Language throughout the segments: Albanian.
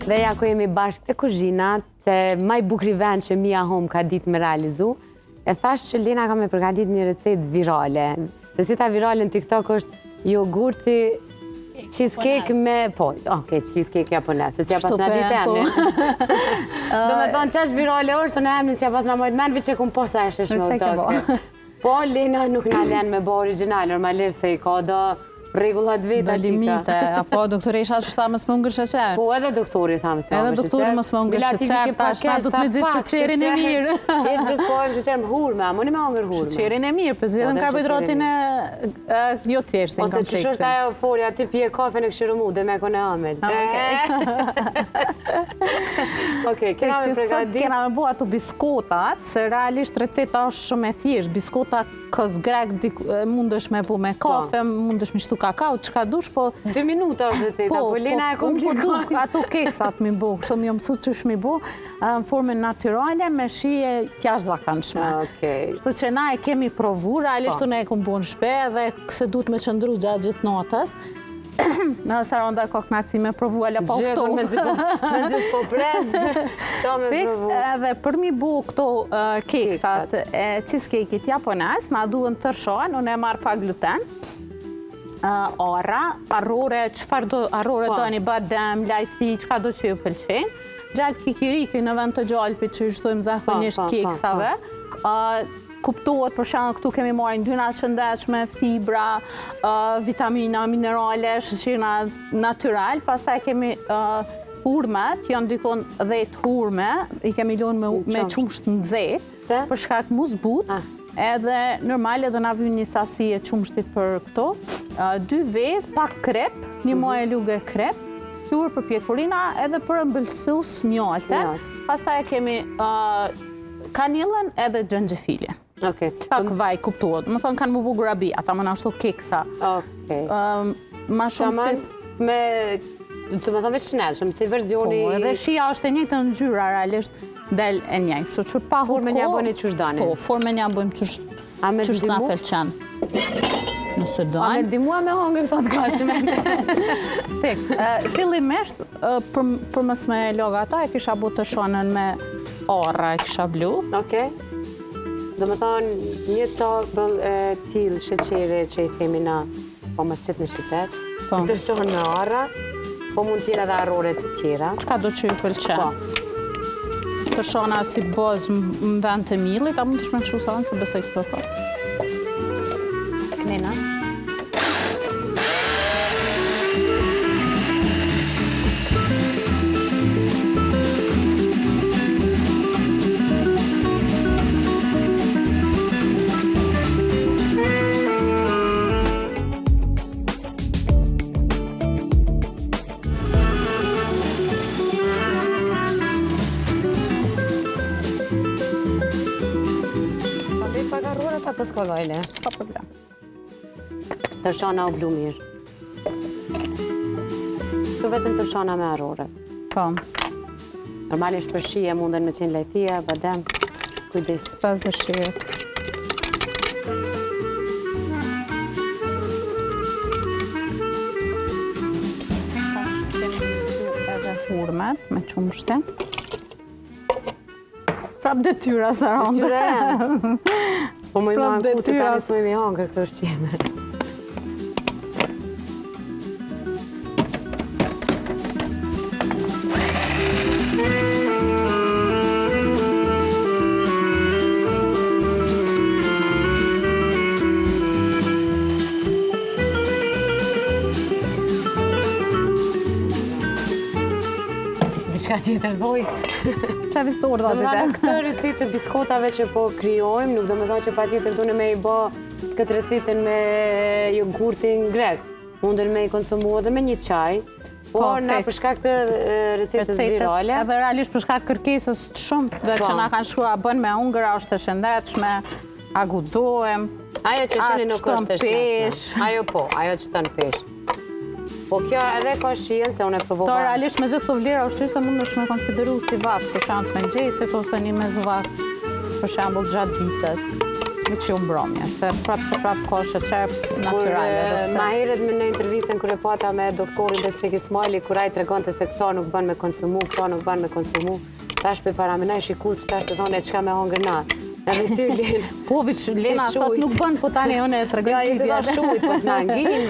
Dhe ja ku jemi bashkë të kuzhina, të maj bukri vend që Mia Home ka ditë me realizu, e thash që Lena ka me përgatit një recet virale. Receta virale në TikTok është jogurti cheesecake me... Po, cheesecake japones, se që ja pas në ditë emni. Do me thonë që është virale është, në emni që ja pas në mojtë menve që kumë posa e shishme u toke. Po, Lena nuk në alen me bo original, normalisht se i ka do regullat veta qika. Do limite, apo doktori isha që tha më s'më ngër sheqer? Po, edhe doktori tha më s'më ngër sheqer. Edhe doktori më s'më ngër sheqer, ta shta du të me gjithë sheqerin e mirë. Eshtë përspojmë sheqer më hurme, më një me ngër hurme. Sheqerin e mirë, për zhjetëm karbohidratin e jo tjeshtin, ose që shështë ajo folja, ti pje kafe në këshirë mu, dhe me kone amel. Okej, kena me pregadit. Kena me bo ato biskotat, se realisht receta është shumë e thjesht. Biskota kës grek mundesh me bu me kafe, mundesh me shtu kakao, që ka dush, po... 2 minuta është receta, po Lena e komplikon. Ato keksat mi bu, shumë jo mësu që shmi bu, në formën naturale me shije tjash zakanshme. Shtu që na e kemi provu, realisht ne e kom bu në shpe, dhe këse du të me qëndru gjatë gjithë natës. Në Saronda ka knasi me provu, ala pa ufto. Me nëzis po pres, ta me provu. Edhe për mi bu këto keksat e cheesecake-it japones, na duhen tërshohen, unë e marrë pa gluten. Ara, arrore, qëfar do arrore do një badem, lajthi, qëka do që ju pëlqen. Gjallë kikiriki në vend të gjallëpi që i shtojmë zakonisht keksave. Kuptohet, për shembull këtu kemi marrë yndyrna të shëndetshme, fibra, vitamina, minerale, sheqerna natyral, pastaj kemi hurmet, janë dikon 10 hurme, i kemi lënë me qumsht nxehtë, për shkak muzbut, edhe normal edhe na vjen një sasi e qumshtit për këto, 2 vezë, pak krep, një muaj lugë krep, qurë për pjekurina edhe për ëmbëlsus mjalte, pastaj kemi kanilën edhe xhenxhefilin. Pak vaj kuptohet. Më thonë kanë më bu grabi, ata më nashtu keksa. Ma shumë si... Të më thonë veç shnellshëm, si verzioni... Po, edhe shia është e njëjtë në ngjyra, realisht del e njëjtë. Kështu që pa huko... Forme nja bëni qysh dani? Po, forme nja bëjmë qysh na pëlqen. Nëse dojnë. A me dimua me hongër të të kachme? Tekst. Fillimisht, për mës me loga ata, e kisha bu të shonën me orra, e kisha blu. Do më thonë, një tokë t'il sheqere që i themi na, po më qëtë në sheqer, të shohën me orra, po mund t'jena dhe arrore të tjera. Qka do që ju pëlqen? Të shona si boz më vend të milit, a mund të shme të shusa se besoj këto po? Knina. S'ka vajle. S'ka problem. Tërshana u blu mirë. Tu vetëm tërshana me arroret. Po. Normalisht për shije munden me qenë lajthia, badem, kujdes. Pas dëshirës. Tash kemi edhe hurmet me qumshtin. Prap detyra, Saronda. Detyra jam. S'po më i manku se tani s'mo i me hangër këtë ushqime. Diçka tjetër zoj. Qa visë të urda të të? Këtë recetë biskotave që po kryojmë, nuk do me thonë që pa tjetër dune me i bo këtë recetën me jogurtin grek. Mundën me i konsumu edhe me një qaj, por na përshka këtë recetës virale. Edhe realisht përshka kërkesës të shumë, dhe që na kanë shkua bën me ungëra, është të shëndetshme, a guxohem, ajo që shini nuk është të shëndetshme. Ajo po, ajo që shton pesh. Po kjo edhe ka shien se unë e përvova. To realisht me gjithë të vlera ushqyse mund është me konsideru si vakë, për shembull me gjejsit ose një mes vakë, për shembull gjatë ditës. veç jo mbromje, se prapë ka sheqer natyrale. Ma herët me në intervjisen kër e pata me doktorin Besnik Ismaili, kur ai tregonte se këta nuk bën me konsumu, këta nuk bën me konsumu, tash për paramenaj shikus që tash të thonë e qka me hongër na. Edhe ty, Lena. Po, veç Lena thot nuk bën, po tani unë e tregoj që i të shujt, pas në angin,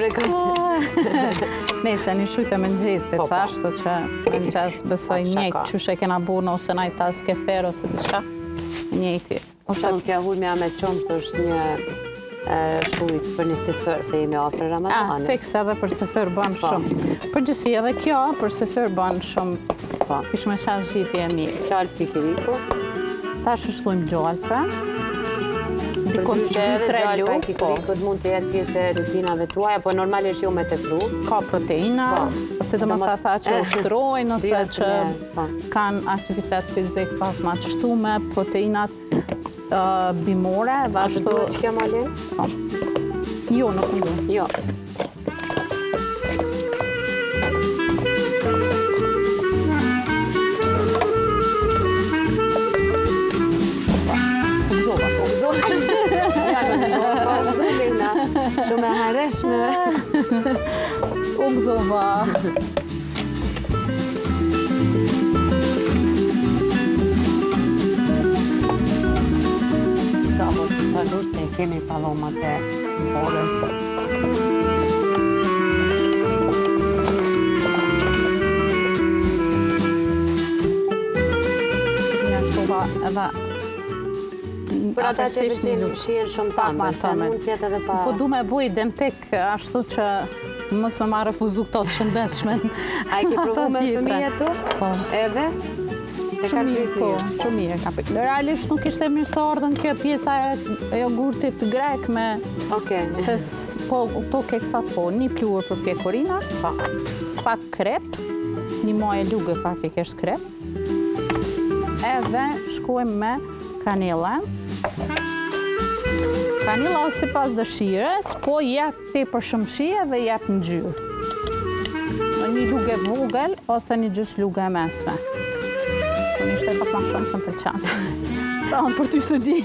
Nese, një shujt e më ngjesit, ashtu që më ngjes besoj njëjtë qyshe kena burnë ose naj tas kefer ose diçka, njëjti. Ose kjo hulmja me qomsht është një shujt për një sifër, se jemi afër Ramazanit. Fiks edhe për sifër bën shumë. Përgjithësi edhe kjo për sifër bën shumë. Kish me qenë zgjidhje e mirë. Qalp pikiriku. Ta shështojmë gjallpe. Dikon 2-3 lukë. Pikirikut mund të jetë pjesë e rutinave tuaja, po normalisht jo me të kru. Ka proteina, ose të mos ata që ushtrojnë, ose që kanë aktivitet fizik pak ma qështume, proteinat bimore. A të duhet që kjo malin? Jo, nuk më duhet. Jo. Shumë e hareshme. U gëzova. Zavo, të se kemi palomat e orës. Një shtova edhe për ata që përqenë shien shumë tamë, se mund tjetë edhe pa... Po du me bu identik, ashtu që mos me ma refuzu këto të shëndetshmen. A i ke provu me fëmije tu? Po. Edhe? Shumë mirë, po. Shumë mirë ka pikë. Realisht nuk ishte mirë së ardhën kjo pjesa e jogurtit grek me... Oke. Se po, këto keksat po, një pluhur për pjekorina, pak krep, një muaj e lugë faktikisht krep, edhe shkojmë me kanela. Kanela ose pas dëshires, po jep tepër shumë shije dhe jep në gjyrë. Në një lugë e vogël ose një gjys lugë e mesme. Unë ishte pak ma shumë se më pëlqen. Ta unë për ty së di.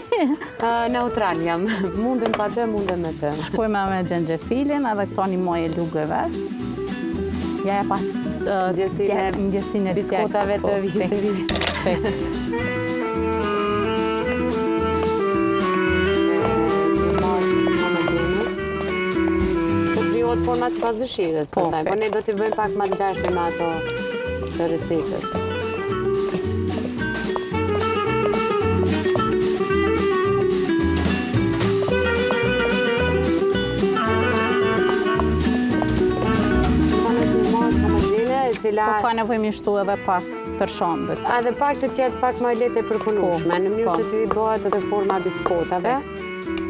Neutral jam. Mundem pa të, mundem me të. Shkojme me xhenxhefilin edhe këto një muaj e lugë e vetë. Ja e pa ndjesin e biskotave të vjetëri. Fiks. Forma si pas dëshires, po ne do t'i bëjmë pak ma të gjashme me ato të recetës. Po ka nevoj mishtu edhe pak tërshon, bësë. A dhe pak që t'jetë pak ma lehtë e përpunueshme, në mënyrë që t'ju i bëhet edhe forma biskotave.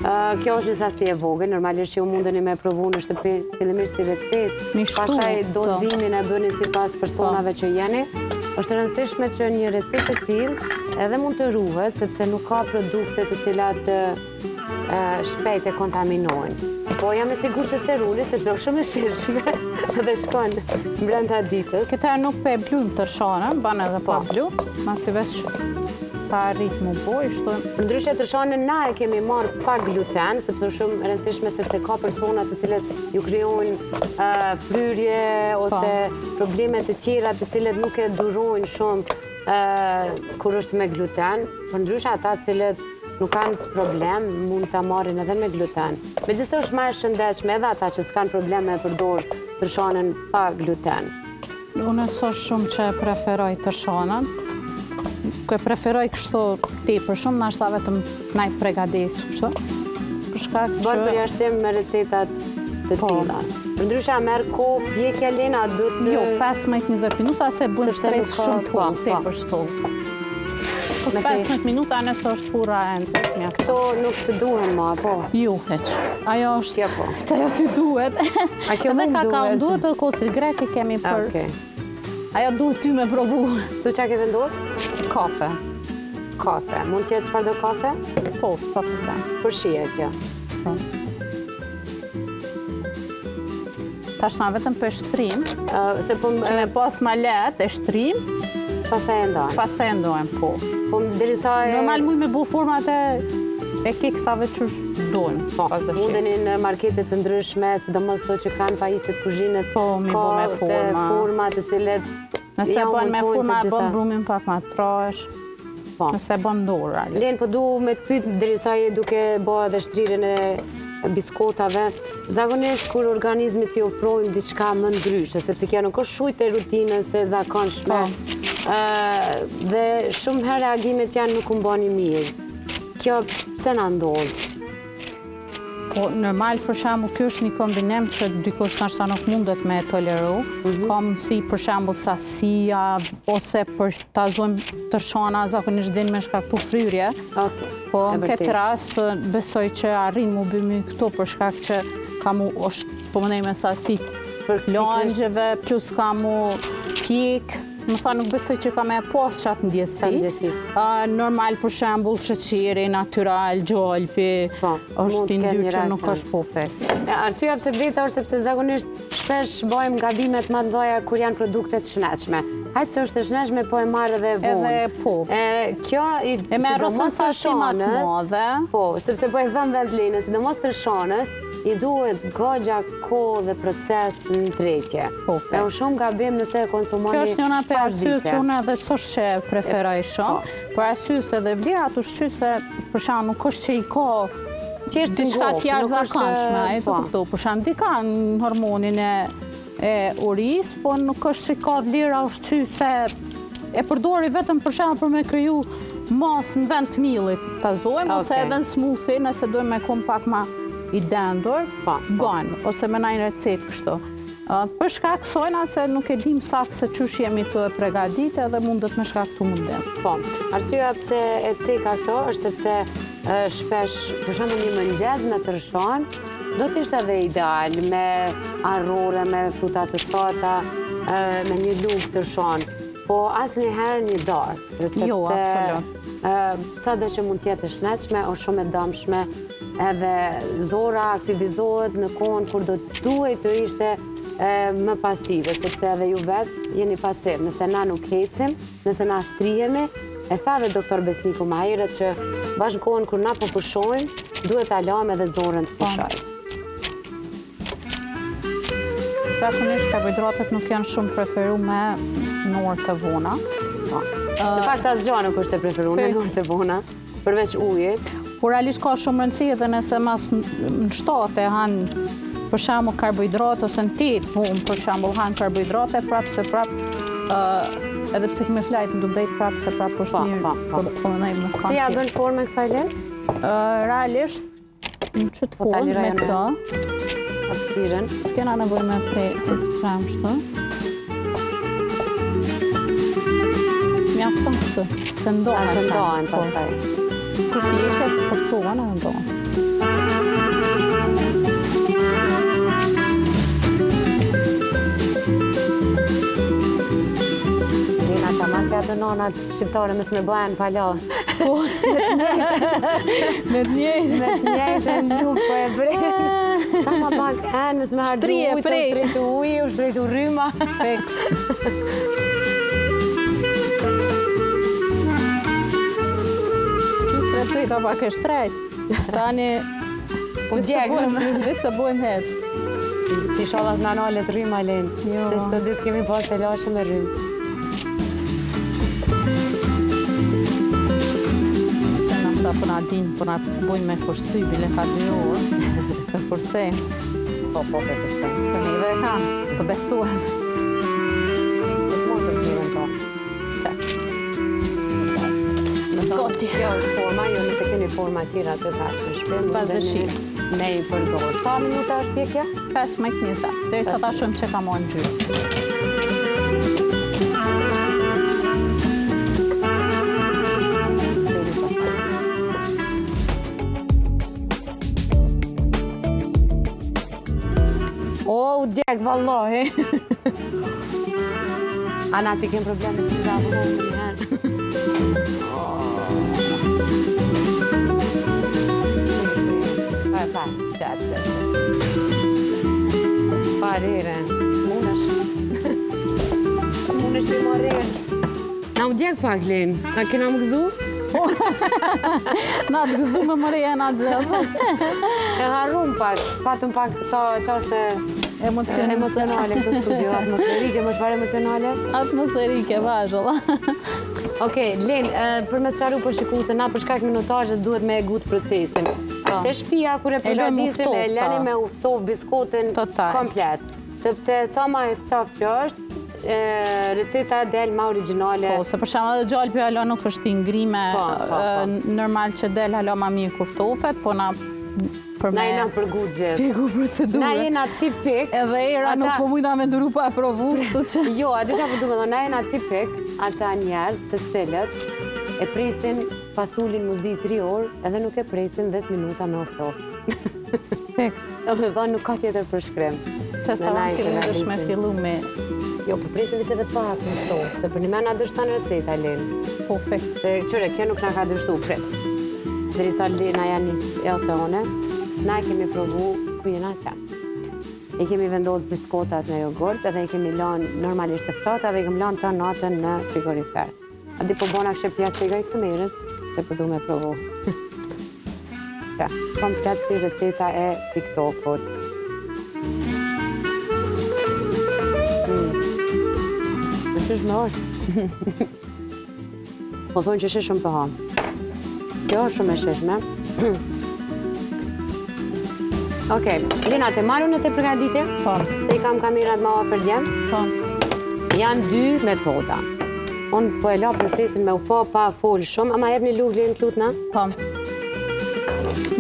Kjo është një sasi e vogël, normalisht ju mundeni me provu në shtëpi fillimisht si recetë, pastaj dozimin e bëni sipas personave që jeni. Është rëndësishme që një recetë e tillë edhe mund të ruhet, sepse nuk ka produkte të cilat shpejt e kontaminojnë. Po jam e sigurt që se ruli, sepse është shumë e shirshme dhe shkon brenda ditës. Këta nuk pe blujmë tërshonën, banë edhe pa blu, masi veç pa rritë më boj, shtojmë. Ndryshe tërshonën na e kemi marrë pa gluten, sepse shumë rëndësishme sepse ka persona të cilët ju krijojnë fryrje ose probleme të tjera të cilët nuk e durojnë shumë kur është me gluten, por ndryshe ata të cilët nuk kanë problem, mund të marrin edhe me gluten. Megjithëse është më e shëndetshme edhe ata që s'kanë probleme e përdor tërshonën pa gluten. Unë shumë që e preferoj tërshonën. E preferoj kështu tepër shumë, nashta vetëm naj pregadis kështu. Bërë përjashtim me recetat të tilla. Ndryshe a merr kohë pjekja Lena, duhet të... Jo, 15-20 minuta se bën stres shumë tull, tepër shtull. 15 minuta nëse është furra e nxehtë mjaft. Këto nuk të duhen ma, po? Jo, heq. Ajo është... Që ajo ty duhet. A kjo mund duhet? Edhe kakao duhet, edhe kosit greke kemi për... Ajo duhet ty me provu. Tu qa ke vendos? Kafe. Kafe. Mund t'jetë çfarë do kafe? Po, pa problem. Për shije kjo? Po. Tash na vetëm për shtrim. Se po... Që me pas ma letë e shtrim. Pastaj e ndojmë? Pastaj e ndojmë, po. Po derisa e... Normal muj me bu format e e keksave që është dojnë. Po, mundeni në marketet të ndryshme, sidomos to që kanë pajisjet kuzhinës, Po, mi bo me forma. forma të cilet Nëse bën me forma, e bën brumin pak ma trash. Po. Nëse bën dorë. Len, po du me të pytë derisa je duke bëha dhe shtrirën e biskotave, zakonisht kur organizmit t'i ofrojmë diçka më ndryshe, sepse kjo nuk është shujt e rutinës e zakonshme, dhe shumë herë reagimet janë nuk mbani mirë. Kjo pse na ndodh? Po, normal, për shembull, kjo është një kombinim që dikush ndoshta nuk mundet me toleru. Ka mundësi, për shembull, sasia, ose për ta zojmë tërshana, zakonisht din me shkaktu fryrje. Po, në këtë rast, besoj që arrin mu bëmi këto për shkak që ka mu, po më nejme sasi langjeve, plus ka mu pjek. Më tha nuk besoj që ka me pas qatë ndjesi. Normal, për shembull, sheqeri, natural, gjolpi, është t'indyrë që nuk është perfekt. Arsyeja pse drejta është sepse zakonisht shpesh bëjmë gabimet më të mëdha kur janë produktet shnetshme. Hajtë që është e shnetshme, po e marrë edhe vonë. Edhe po. Kjo e me rrosën sasi më të madhe. Po, sepse po e thëmë vend Lene, sidomos të shanës, i duhet gogja, kohë dhe proces në tretje. E u shumë gabim nëse e konsumoni Kjo është njëna për pas arsye dite. që unë edhe s'është që e preferoj shumë, për arsye se dhe vlerat ushqyse, për shkak nuk është që i ka diçka t'jashtë zakonshme, e të kuptu, për shkak di ka në hormonin e uris, po nuk është që ka vlera ushqyse e përdori vetëm për shkak për me kriju masë në vend të millit të zojmë, ose edhe në smoothie, nëse dojmë me kom pak ma i dendur, banë, ose me najnë recet kështu. Për shkak kësojna se nuk e dim saktë se qysh jemi të e pregadit edhe mundet me shkaktu mundim. Po, arsyeja pse e ceka këto është sepse shpesh, për shembull një mëngjes me tërshan, do t'ishte edhe ideal me arrore, me fruta të thata, me një lugë tërshan, po asnjëherë një darkë, sepse sado që mund t'jetë e shnetshme o shumë e dëmshme, edhe zora aktivizohet në kohën kur do duhet të ishte më pasive, sepse edhe ju vetë jeni pasiv. Nëse na nuk hecim, nëse na shtrihemi, e tha dhe doktor Besniku ma herët që bashkë në kohën kur na po pushojmë, duhet ta lajmë edhe zorën të pushoj. Zakonisht karbohidratet nuk janë shumë preferu me në orë të vona. Në fakt asgjë nuk është e preferuar në orë të vona, përveç ujit. Por realisht ka shumë rëndësi edhe nëse mas në 7 e hanë për shembull karbohidrate ose në 8 vonë për shembull hanë karbohidrate prapë se prapë edhe pse kemi flajt në dubdejt prapë se prapë është mirë po më nëjmë në kanë. Si ja bën formë kësaj Len? Realisht në qëtë formë me të hapësirën. s'kena nevoj me prej shtë. Mjafton këtë, se ndohen. Se ndohen pastaj. Kur pjeket për tuan e ndohen. Lena Tamacja të nonat shqiptare mësë me bëhen pala. Me të njëjtën nuk po e brejnë. Sa ma pak enë mësë me hargju ujtë, shtrejtu ujë, shtrejtu rryma. Feks. Receta pak e shtrejt. Tani... U djegëm. Vitë se bojmë hetë. Si shallas në analet rryma, Len. Se së ditë kemi pas të lashe me rrymë. Se në ashta përna dinë, përna bojmë me kursy, bile ka 2 orë. Për kursejmë. Po, për kursejmë. Për neve e kam, të besuhem. Gjithmonë të t'miren to. Goti. Kjo është forma, jo nëse keni forma tjera të tash në shpim, S'pas dëshirë. Me i përdorë. Sa minuta është pjekja? 15-20, derisa ta shumë që ka morë në gjyrë. O, u djek, vallohi. Ana që kemë probleme si zavë në njëherë. Qatë. Parire. Munësh. Si munësh të i marrirë. Na u djek pak, Len. Na kena më gëzu? Na të gëzu me mëreja na gjithë. E harrum pak, patëm pak këto qaste emocionale këtë studio, atmosferike, më shfarë emocionale? Atmosferike, vazhëlla. Okej, Len, për me sqaru për shikuse, na për shkak minutazhet duhet me e gut procesin. Te shtëpia kur e përgatisin e lëni me uftov biskotin komplet. Sepse sa ma e ftoftë që është, receta del ma origjinale. Po, se për shembull edhe gjallë për alo nuk është i ngrime, normal që del alo ma mirë kuftofet, po na për me... Na jena për guxhe. Spjegu procedurë. Na jena tipik. Edhe era nuk po mujna me nduru pa provu, kështu që... Jo, atë që po du me thonë, na jena tipik ata njerëz të cilët e presin pasullin muzi 3 orë edhe nuk e presin 10 minuta me oftof. Fix. Dhe thonë nuk ka tjetër për shkrem. Që stavan fillim dësh me fillu me... Jo, për presin vishë edhe pak me oftof, se për një me na dështan receta, Len. Po, fix. Se qyre, kjo nuk na ka dështu, prit. Derisa Lena janë njës ose one, na e kemi provu ku jena qenë. I kemi vendosë biskotat në jogurt edhe i kemi lanë normalisht të ftata dhe i kemi lanë të natën në frigorifer. A di po bona kështë pjesë të i gaj këtë merës, se po du me provu. Komplet si receta e TikTokut. Në shish me është. Po thonë që shishëm për ha. Kjo është shumë e shishme. Okej, Lina, te marru në të përgatitje? Po. Se i kam kamerat ma ofër djem? Po. Janë 2 metoda. Unë po e la procesin me u pa folë shumë, ama jep një lukë Linë t'lutna? Po.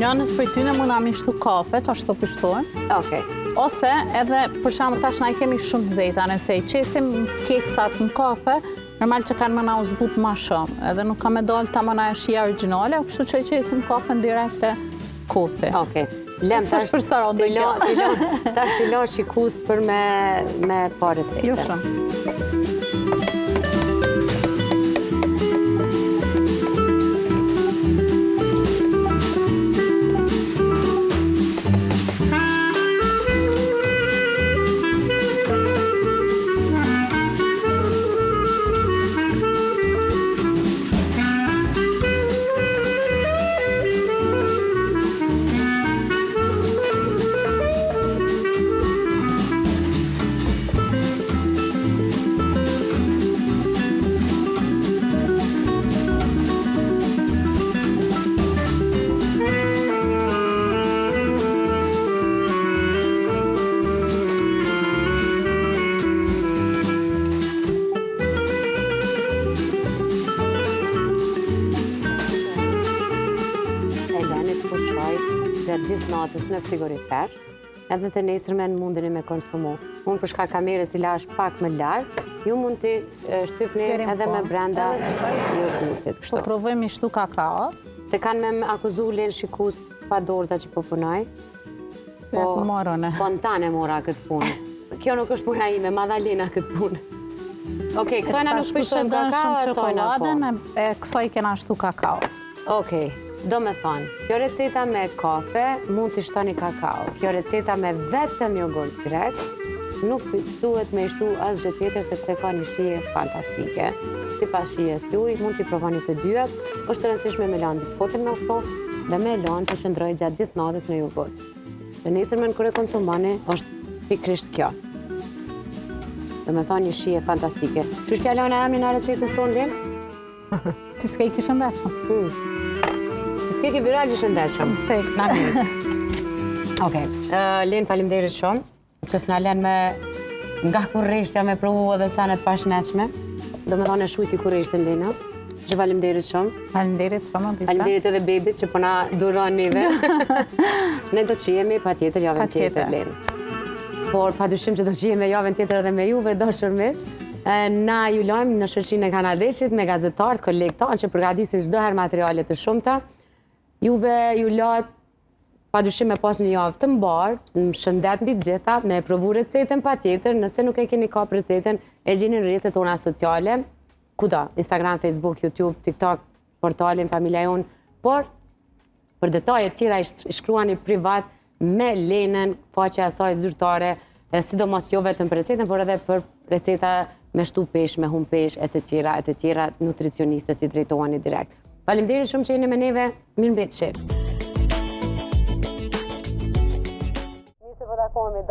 Njënës për tyne mund na mishtu kafe, që ashtu të pishtuar. Okej. Ose edhe, për shembull tash na i kemi shumë zeta, nëse i qesim keksat në kafe, normal që kanë më na u zbut ma shumë, edhe nuk ka me dalë ta më na e shia originale, kështu që i qesim kafe në direkte kosti. Okej. Lem, Së është për sara në kjo. Tash t'i la shikus për me pa recete. Jo shumë. Gjatë gjithë natës në frigorifer, edhe të nesërmen mundeni me konsumu. Unë për shkak kamerës i lash pak më lartë, ju mund të shtypni edhe me brenda jogurtit. Po provojmë i shtu kakao. Se kanë me akuzu Len shikus pa dorza që po punoj. Po spontane mora këtë punë. Kjo nuk është puna ime, Madalena këtë punë. Okej, kësojna nuk pishëm kakao, e sojna po. E kësoj kena shtu kakao. Okej. Do me thonë, kjo receta me kafe mund t'i shtoni kakao. Kjo receta me vetëm jogurt grek nuk duhet me ishtu asgjë tjetër sepse ka një shije fantastike. Si pas shijes juj, mund t'i provoni të dyat, është të rëndësishme me lanë biskotin me oftof dhe me lanë të shëndroj gjatë gjithë natës në jogurt. Dhe nesërmen kër e konsumani, është pikrisht kjo. Do me thonë një shije fantastike. Që shpja leona emni në recetës tonë, Len? Që s'ke i kishën vetëm. S'ke ke viral që shëndetshëm. Fix. Okej, Len faleminderit shumë, që s'na len me nga kurreshtja me provu edhe sanet pashnetshme. Do me thonë e shujti kurreshtin, Lena. Që faleminderit shumë. Faleminderit shumë, Bita. Faleminderit edhe bebit që po na duron nive. Ne do të shihemi patjetër javën tjetër, Len. Por padyshim që do të shihemi javën tjetër edhe me juve, dashur miq. Na ju lajmë në shoqërinë e Kanadeshit me gazetarët, kolegët tanë që përgatisin çdo herë materiale të shumta. Juve ju latë padyshim me pas një javë të mbarë, në shëndet mbi të gjitha, me provu recetën pa tjetër, nëse nuk e keni kap recetën, e gjeni në rrjetet tona sociale, kuda, Instagram, Facebook, YouTube, TikTok, portalin Familja Jonë, por për detajet tjera i shkruani privat me Lenën, faqja e saj zyrtare, sidomos jo vetëm për recetën, por edhe për receta me shtu pesh, me hum pesh, e të tjera, nutricioniste si drejtoheni direkt. Faleminderit shumë që jeni me neve. Mirëmbëngjes. Mirë se po takohemi.